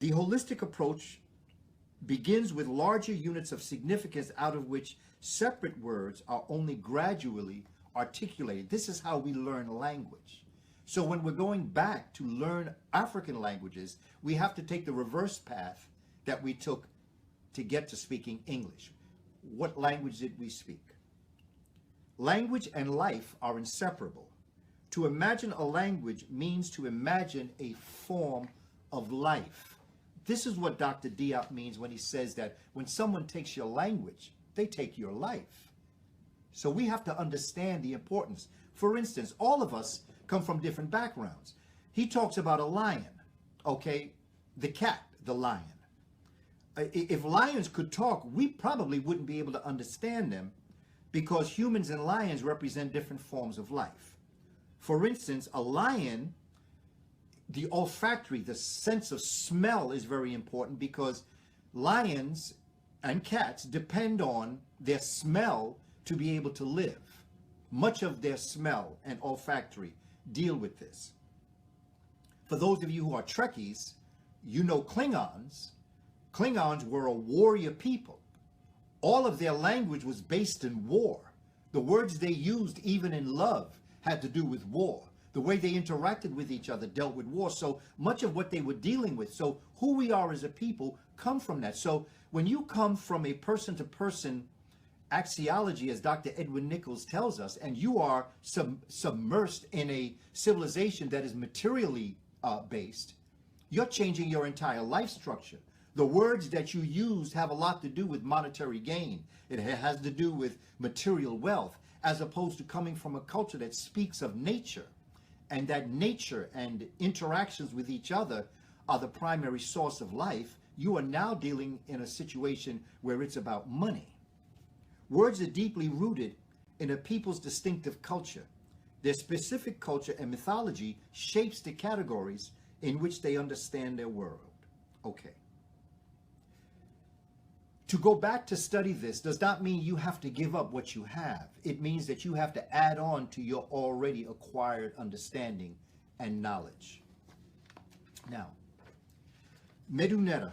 The holistic approach begins with larger units of significance out of which separate words are only gradually articulated. This is how we learn language. So when we're going back to learn African languages, we have to take the reverse path that we took to get to speaking English. What language did we speak? Language and life are inseparable. To imagine a language means to imagine a form of life. This is what Dr. Diop means when he says that when someone takes your language, they take your life. So we have to understand the importance. For instance, all of us come from different backgrounds. He talks about a lion, okay? The cat, the lion. If lions could talk, we probably wouldn't be able to understand them because humans and lions represent different forms of life. For instance, a lion, the olfactory, the sense of smell is very important because lions and cats depend on their smell to be able to live. Much of their smell and olfactory deal with this. For those of you who are Trekkies, you know Klingons. Klingons were a warrior people. All of their language was based in war. The words they used, even in love, had to do with war. The way they interacted with each other dealt with war. So much of what they were dealing with, so who we are as a people, come from that. So when you come from a person-to-person axiology, as Dr. Edwin Nichols tells us, and you are submersed in a civilization that is materially based, you're changing your entire life structure. The words that you use have a lot to do with monetary gain. It has to do with material wealth, as opposed to coming from a culture that speaks of nature, and that nature and interactions with each other are the primary source of life. You are now dealing in a situation where it's about money. Words are deeply rooted in a people's distinctive culture. Their specific culture and mythology shapes the categories in which they understand their world. Okay. To go back to study this does not mean you have to give up what you have. It means that you have to add on to your already acquired understanding and knowledge. Now, Medunetta.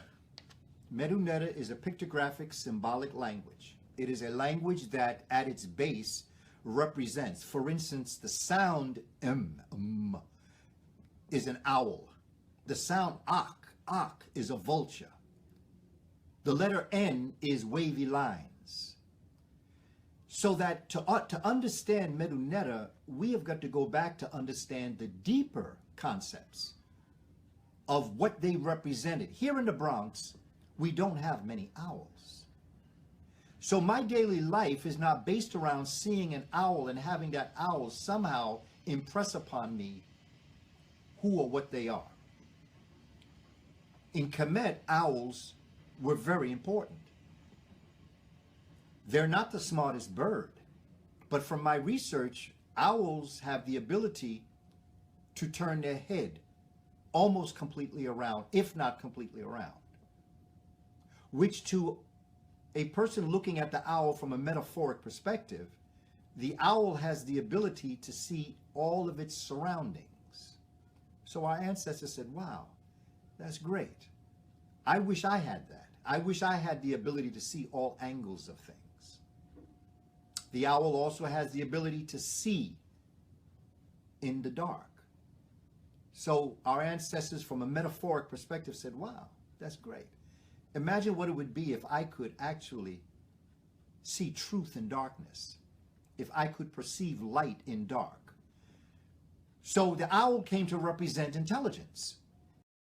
Medunetta is a pictographic symbolic language. It is a language that at its base represents, for instance, the sound is an owl. The sound ak is a vulture. The letter N is wavy lines. So that to understand Medunetta, we have got to go back to understand the deeper concepts of what they represented. Here in the Bronx, we don't have many owls. So my daily life is not based around seeing an owl and having that owl somehow impress upon me who or what they are. In Kemet, owls were very important. They're not the smartest bird, but from my research, owls have the ability to turn their head almost completely around, if not completely around, which to a person looking at the owl from a metaphoric perspective, the owl has the ability to see all of its surroundings. So our ancestors said, wow, that's great. I wish I had that. I wish I had the ability to see all angles of things. The owl also has the ability to see in the dark. So our ancestors from a metaphoric perspective said, wow, that's great. Imagine what it would be if I could actually see truth in darkness, if I could perceive light in dark. So the owl came to represent intelligence.